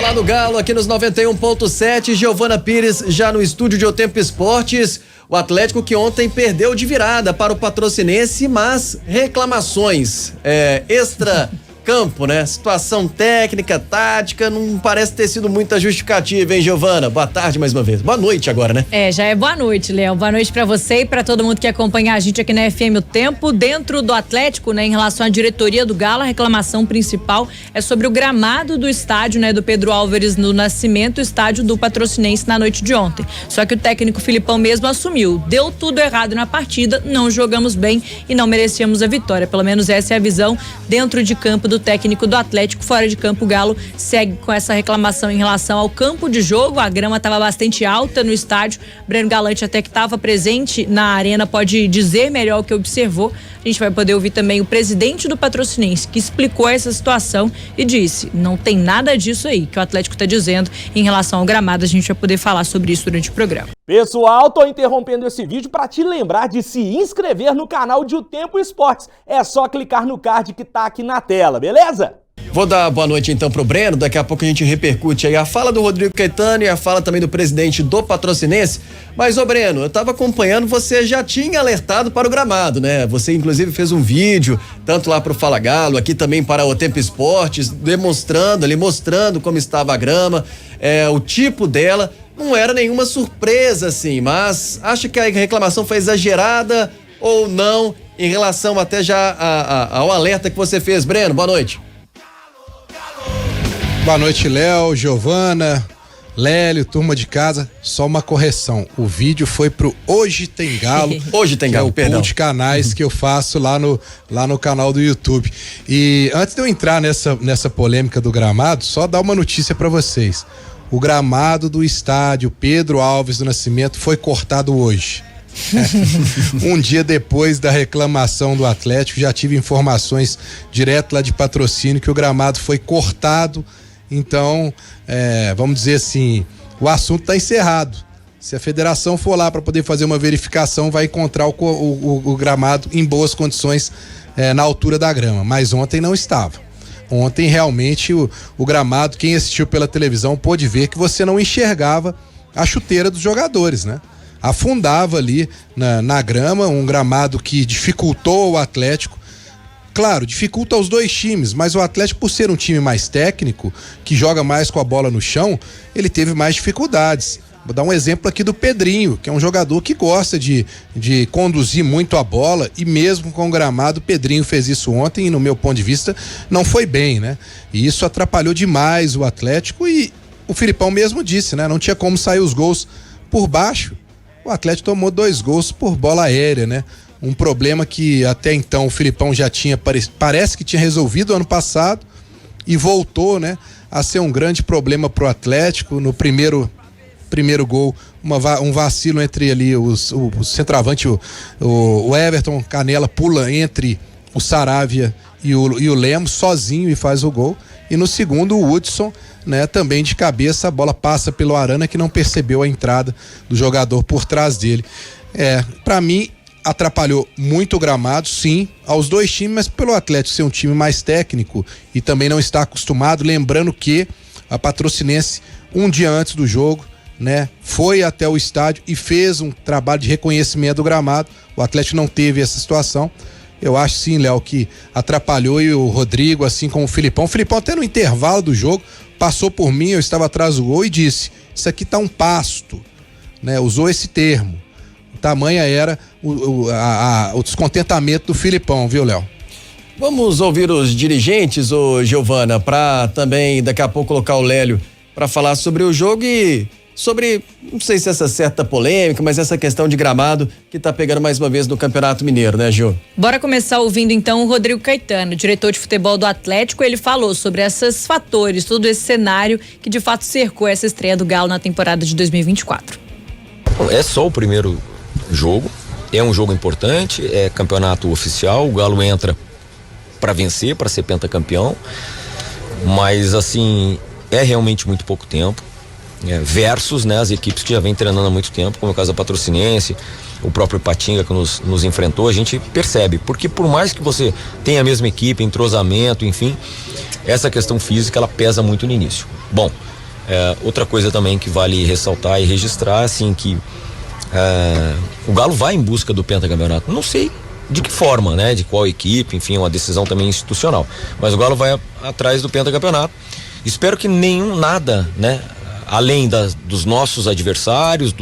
falar do Galo aqui nos 91.7. Giovana Pires já no estúdio de O Tempo Esportes. O Atlético que ontem perdeu de virada para o Patrocinense, mas reclamações extra campo, né? Situação técnica, tática, não parece ter sido muita justificativa, hein, Giovana? Boa tarde mais uma vez. Boa noite agora, né? Já é boa noite, Léo. Boa noite pra você e pra todo mundo que acompanha a gente aqui na FM O Tempo. Dentro do Atlético, né, em relação à diretoria do Galo, a reclamação principal é sobre o gramado do estádio, né, do Pedro Álvares no Nascimento, estádio do Patrocinense na noite de ontem. Só que o técnico Filipão mesmo assumiu. Deu tudo errado na partida, não jogamos bem e não merecíamos a vitória. Pelo menos essa é a visão dentro de campo do técnico do Atlético. Fora de campo, o Galo segue com essa reclamação em relação ao campo de jogo. A grama estava bastante alta no estádio. Breno Galante, até que estava presente na arena, pode dizer melhor o que observou. A gente vai poder ouvir também o presidente do Patrocinense, que explicou essa situação e disse: não tem nada disso aí que o Atlético está dizendo em relação ao gramado. A gente vai poder falar sobre isso durante o programa. Pessoal, tô interrompendo esse vídeo para te lembrar de se inscrever no canal de O Tempo Esportes. É só clicar no card que tá aqui na tela, beleza? Vou dar boa noite então pro Breno, daqui a pouco a gente repercute aí a fala do Rodrigo Caetano e a fala também do presidente do Patrocinense. Mas, ô Breno, eu tava acompanhando, você já tinha alertado para o gramado, né? Você inclusive fez um vídeo, tanto lá pro Fala Galo, aqui também para O Tempo Esportes, mostrando como estava a grama, o tipo dela. Não era nenhuma surpresa assim, mas acha que a reclamação foi exagerada ou não em relação até já ao alerta que você fez, Breno? Boa noite. Boa noite, Léo, Giovana, Lélio, turma de casa. Só uma correção, o vídeo foi pro Hoje Tem Galo. Hoje Tem Galo, perdão. É o pool de canais que eu faço lá no canal do YouTube. E antes de eu entrar nessa polêmica do gramado, só dar uma notícia para vocês. O gramado do estádio Pedro Álvares do Nascimento foi cortado hoje. Um dia depois da reclamação do Atlético, já tive informações direto lá de Patrocínio que o gramado foi cortado. Então, vamos dizer assim, o assunto está encerrado. Se a federação for lá para poder fazer uma verificação, vai encontrar o gramado em boas condições na altura da grama. Mas ontem não estava. Ontem realmente o gramado, quem assistiu pela televisão pôde ver que você não enxergava a chuteira dos jogadores, né? Afundava ali na grama, um gramado que dificultou o Atlético. Claro, dificulta os dois times, mas o Atlético, por ser um time mais técnico, que joga mais com a bola no chão, ele teve mais dificuldades. Vou dar um exemplo aqui do Pedrinho, que é um jogador que gosta de conduzir muito a bola, e mesmo com o gramado, o Pedrinho fez isso ontem e, no meu ponto de vista, não foi bem, né? E isso atrapalhou demais o Atlético, e o Filipão mesmo disse, né? Não tinha como sair os gols por baixo. O Atlético tomou 2 gols por bola aérea, né? Um problema que até então o Filipão já tinha, parece que tinha resolvido ano passado, e voltou, né, a ser um grande problema pro Atlético. No primeiro gol, um vacilo entre ali o centroavante, o Everton Canela pula entre o Saravia e o Lemos sozinho e faz o gol. E no segundo, o Hudson, né, também de cabeça, a bola passa pelo Arana, que não percebeu a entrada do jogador por trás dele. Para mim, atrapalhou muito o gramado, sim, aos dois times, mas pelo Atlético ser um time mais técnico e também não estar acostumado, lembrando que a Patrocinense, um dia antes do jogo, né, foi até o estádio e fez um trabalho de reconhecimento do gramado. O Atlético não teve essa situação. Eu acho sim, Léo, que atrapalhou, e o Rodrigo, assim como o Filipão até no intervalo do jogo, passou por mim, eu estava atrás do gol e disse: isso aqui tá um pasto, né? Usou esse termo. Tamanha era o descontentamento do Filipão, viu, Léo? Vamos ouvir os dirigentes, ô Giovana, para também daqui a pouco colocar o Lélio para falar sobre o jogo e sobre, não sei se essa certa polêmica, mas essa questão de gramado que tá pegando mais uma vez no Campeonato Mineiro, né, Gil? Bora começar ouvindo então o Rodrigo Caetano, diretor de futebol do Atlético. Ele falou sobre esses fatores, todo esse cenário que de fato cercou essa estreia do Galo na temporada de 2024. É só o primeiro jogo, é um jogo importante, é campeonato oficial, o Galo entra para vencer, para ser pentacampeão, mas assim, é realmente muito pouco tempo, versus, né, as equipes que já vêm treinando há muito tempo, como é o caso da Patrocinense, o próprio Ipatinga que nos enfrentou. A gente percebe, porque por mais que você tenha a mesma equipe, entrosamento, enfim, essa questão física ela pesa muito no início. Bom, Outra coisa também que vale ressaltar e registrar, assim, que o Galo vai em busca do pentacampeonato. Não sei de que forma, né? De qual equipe, enfim, é uma decisão também institucional. Mas o Galo vai atrás do pentacampeonato. Espero que nada, né? Além dos nossos adversários,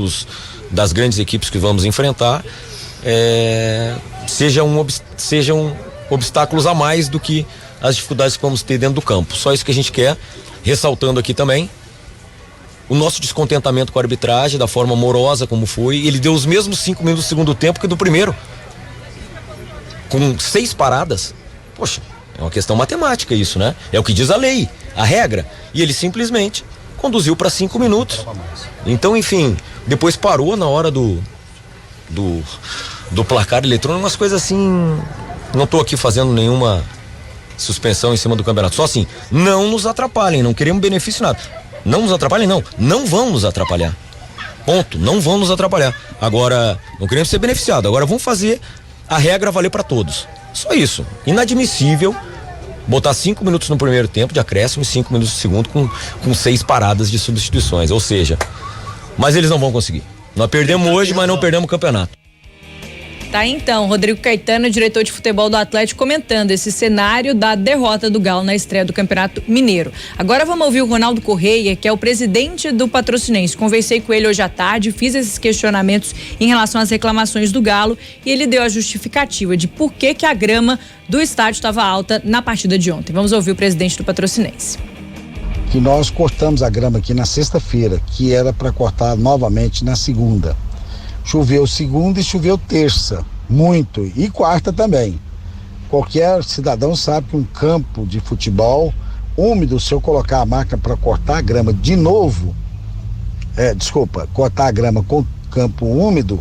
das grandes equipes que vamos enfrentar, sejam obstáculos a mais do que as dificuldades que vamos ter dentro do campo. Só isso que a gente quer, ressaltando aqui também o nosso descontentamento com a arbitragem, da forma morosa como foi. Ele deu os mesmos 5 minutos do segundo tempo que do primeiro, com 6 paradas. Poxa, é uma questão matemática isso, né? É o que diz a lei, a regra. E ele simplesmente conduziu para 5 minutos. Então, enfim, depois parou na hora do placar eletrônico, umas coisas assim. Não estou aqui fazendo nenhuma suspensão em cima do campeonato. Só assim, não nos atrapalhem, não queremos benefício nada. Não nos atrapalhem, não vão nos atrapalhar. Ponto, não vão nos atrapalhar. Agora, não queremos ser beneficiados. Agora vamos fazer a regra valer para todos. Só isso. Inadmissível botar 5 minutos no primeiro tempo de acréscimo e 5 minutos no segundo com 6 paradas de substituições. Ou seja, mas eles não vão conseguir. Nós perdemos hoje, mas não perdemos o campeonato. Tá, então, Rodrigo Caetano, diretor de futebol do Atlético, comentando esse cenário da derrota do Galo na estreia do Campeonato Mineiro. Agora vamos ouvir o Ronaldo Correia, que é o presidente do Patrocinense. Conversei com ele hoje à tarde, fiz esses questionamentos em relação às reclamações do Galo e ele deu a justificativa de por que a grama do estádio estava alta na partida de ontem. Vamos ouvir o presidente do Patrocinense. Que nós cortamos a grama aqui na sexta-feira, que era para cortar novamente na segunda. Choveu segunda e choveu terça, muito, e quarta também. Qualquer cidadão sabe que um campo de futebol úmido, se eu colocar a máquina para cortar a grama de novo, cortar a grama com campo úmido,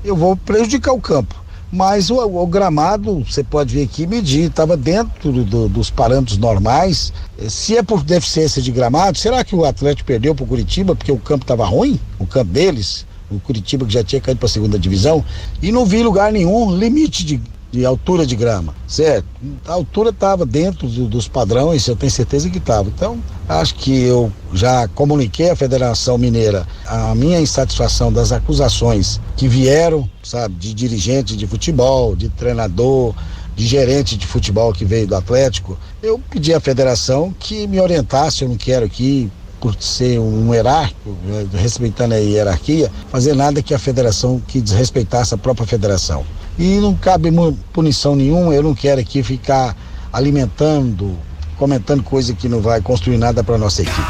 eu vou prejudicar o campo. Mas o gramado, você pode vir aqui medir, estava dentro dos parâmetros normais. Se é por deficiência de gramado, será que o Atlético perdeu para o Curitiba porque o campo estava ruim? O campo deles? O Curitiba que já tinha caído para a segunda divisão, e não vi lugar nenhum limite de altura de grama, certo? A altura estava dentro dos padrões, eu tenho certeza que estava. Então, acho que eu já comuniquei à Federação Mineira a minha insatisfação das acusações que vieram, sabe, de dirigente de futebol, de treinador, de gerente de futebol que veio do Atlético. Eu pedi à Federação que me orientasse, eu não quero aqui, por ser um hierárquico, respeitando a hierarquia, fazer nada que a federação, que desrespeitasse a própria federação. E não cabe punição nenhuma, eu não quero aqui ficar alimentando, comentando coisa que não vai construir nada para nossa equipe.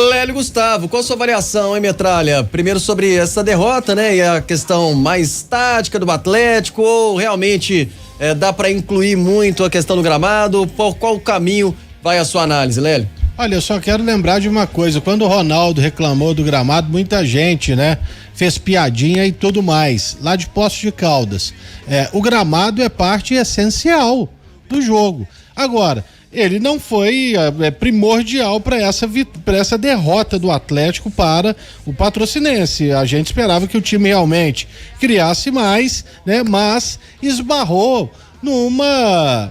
Lélio Gustavo, qual a sua avaliação, hein, Metralha? Primeiro sobre essa derrota, né, e a questão mais tática do Atlético, ou realmente dá para incluir muito a questão do gramado? Por qual caminho vai a sua análise, Lélio? Olha, eu só quero lembrar de uma coisa, quando o Ronaldo reclamou do gramado, muita gente, né, fez piadinha e tudo mais, lá de Poços de Caldas. O gramado é parte essencial do jogo. Agora, ele não foi primordial para essa derrota do Atlético para o Patrocinense. A gente esperava que o time realmente criasse mais, né, mas esbarrou numa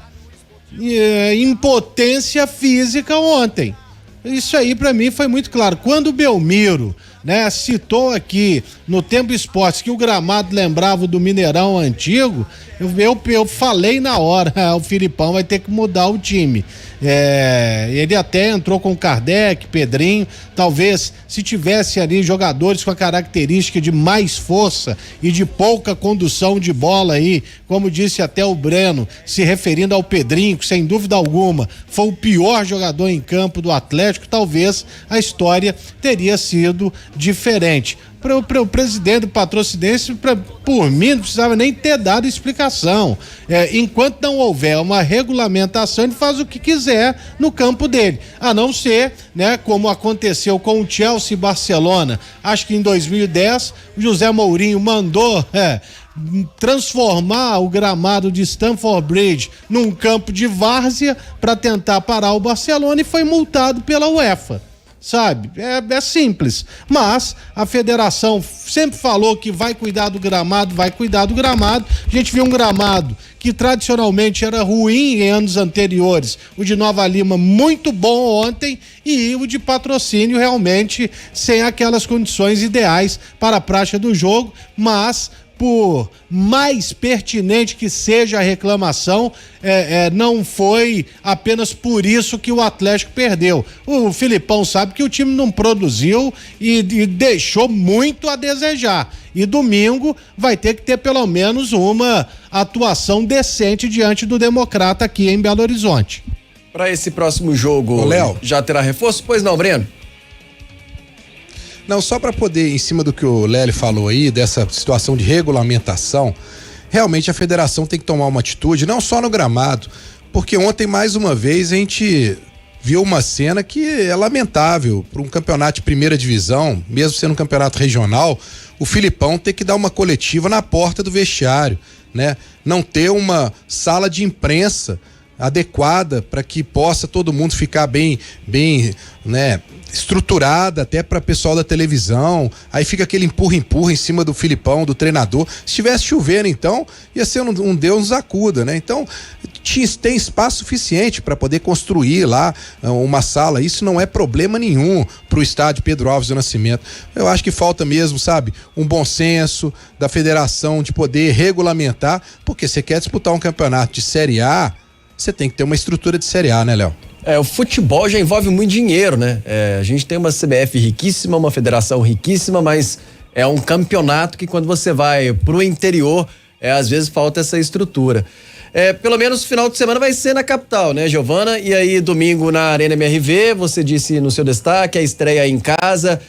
impotência física ontem. Isso aí para mim foi muito claro. Quando o Belmiro, né, citou aqui no Tempo Esportes que o gramado lembrava do Mineirão antigo, eu falei na hora, o Filipão vai ter que mudar o time. Ele até entrou com Kardec, Pedrinho, talvez se tivesse ali jogadores com a característica de mais força e de pouca condução de bola aí, como disse até o Breno, se referindo ao Pedrinho, que sem dúvida alguma foi o pior jogador em campo do Atlético, talvez a história teria sido diferente. Para o presidente do Patrocinense, por mim, não precisava nem ter dado explicação. Enquanto não houver uma regulamentação, ele faz o que quiser no campo dele. A não ser, né, como aconteceu com o Chelsea e Barcelona. Acho que em 2010, o José Mourinho mandou transformar o gramado de Stamford Bridge num campo de várzea para tentar parar o Barcelona e foi multado pela UEFA. sabe? É simples. Mas a federação sempre falou que vai cuidar do gramado, vai cuidar do gramado. A gente viu um gramado que tradicionalmente era ruim em anos anteriores. O de Nova Lima muito bom ontem e o de Patrocínio realmente sem aquelas condições ideais para a prática do jogo, mas por mais pertinente que seja a reclamação, não foi apenas por isso que o Atlético perdeu. O Filipão sabe que o time não produziu e deixou muito a desejar. E domingo vai ter que ter pelo menos uma atuação decente diante do Democrata aqui em Belo Horizonte. Para esse próximo jogo, Léo, já terá reforço? Pois não, Breno? Não, só para poder, em cima do que o Lélio falou aí, dessa situação de regulamentação, realmente a federação tem que tomar uma atitude, não só no gramado, porque ontem, mais uma vez, a gente viu uma cena que é lamentável para um campeonato de primeira divisão, mesmo sendo um campeonato regional, o Filipão ter que dar uma coletiva na porta do vestiário, né? Não ter uma sala de imprensa adequada para que possa todo mundo ficar bem, né, estruturada até para pessoal da televisão. Aí fica aquele empurra em cima do Filipão, do treinador. Se tivesse chovendo, então ia ser um Deus nos acuda, né? Então tem espaço suficiente para poder construir lá uma sala. Isso não é problema nenhum para o estádio Pedro Alves do Nascimento. Eu acho que falta mesmo, sabe, um bom senso da federação de poder regulamentar, porque você quer disputar um campeonato de Série A, você tem que ter uma estrutura de Série A, né, Léo? O futebol já envolve muito dinheiro, né? A gente tem uma CBF riquíssima, uma federação riquíssima, mas é um campeonato que quando você vai pro interior, às vezes falta essa estrutura. Pelo menos o final de semana vai ser na capital, né, Giovana? E aí domingo na Arena MRV, você disse no seu destaque, a estreia em casa,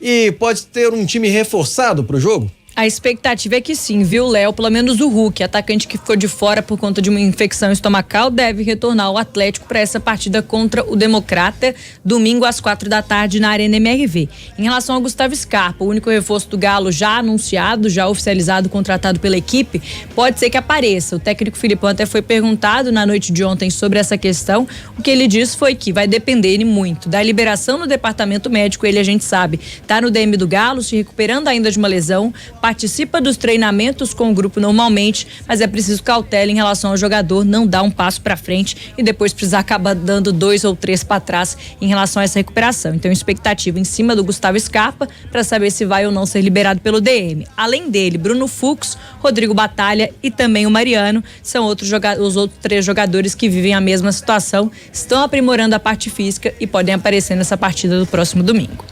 e pode ter um time reforçado pro jogo? A expectativa é que sim, viu, Léo? Pelo menos o Hulk, atacante que ficou de fora por conta de uma infecção estomacal, deve retornar ao Atlético para essa partida contra o Democrata, domingo às 16h na Arena MRV. Em relação ao Gustavo Scarpa, o único reforço do Galo já anunciado, já oficializado, contratado pela equipe, pode ser que apareça. O técnico Filipão até foi perguntado na noite de ontem sobre essa questão. O que ele disse foi que vai depender muito da liberação no departamento médico. Ele, a gente sabe, tá no DM do Galo, se recuperando ainda de uma lesão, participa dos treinamentos com o grupo normalmente, mas é preciso cautela em relação ao jogador não dar um passo para frente e depois precisar acabar dando 2 ou 3 para trás em relação a essa recuperação. Então, expectativa em cima do Gustavo Scarpa para saber se vai ou não ser liberado pelo DM. Além dele, Bruno Fux, Rodrigo Batalha e também o Mariano são os outros 3 jogadores que vivem a mesma situação, estão aprimorando a parte física e podem aparecer nessa partida do próximo domingo.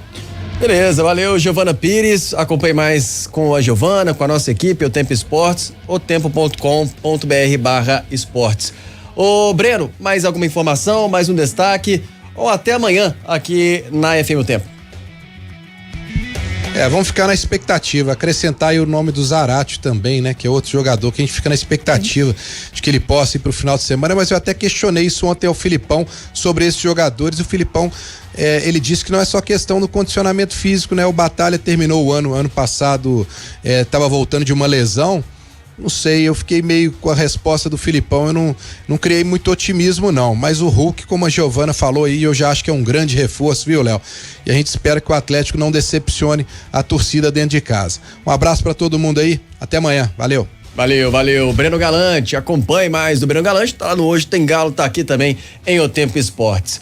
Beleza, valeu, Giovana Pires. Acompanhe mais com a Giovana, com a nossa equipe, o Tempo Esportes, otempo.com.br/esportes. Ô Breno, mais alguma informação, mais um destaque, ou até amanhã aqui na FM O Tempo? Vamos ficar na expectativa, acrescentar aí o nome do Zarate também, né? Que é outro jogador que a gente fica na expectativa de que ele possa ir pro final de semana, mas eu até questionei isso ontem ao Filipão sobre esses jogadores. O Filipão, ele disse que não é só questão do condicionamento físico, né? O Batalha terminou o ano passado, tava voltando de uma lesão. Não sei, eu fiquei meio com a resposta do Filipão, eu não criei muito otimismo não, mas o Hulk, como a Giovana falou aí, eu já acho que é um grande reforço, viu, Léo? E a gente espera que o Atlético não decepcione a torcida dentro de casa. Um abraço pra todo mundo aí, até amanhã, valeu. Valeu, Breno Galante, acompanhe mais do Breno Galante, tá lá no Hoje Tem Galo, tá aqui também em O Tempo Esportes.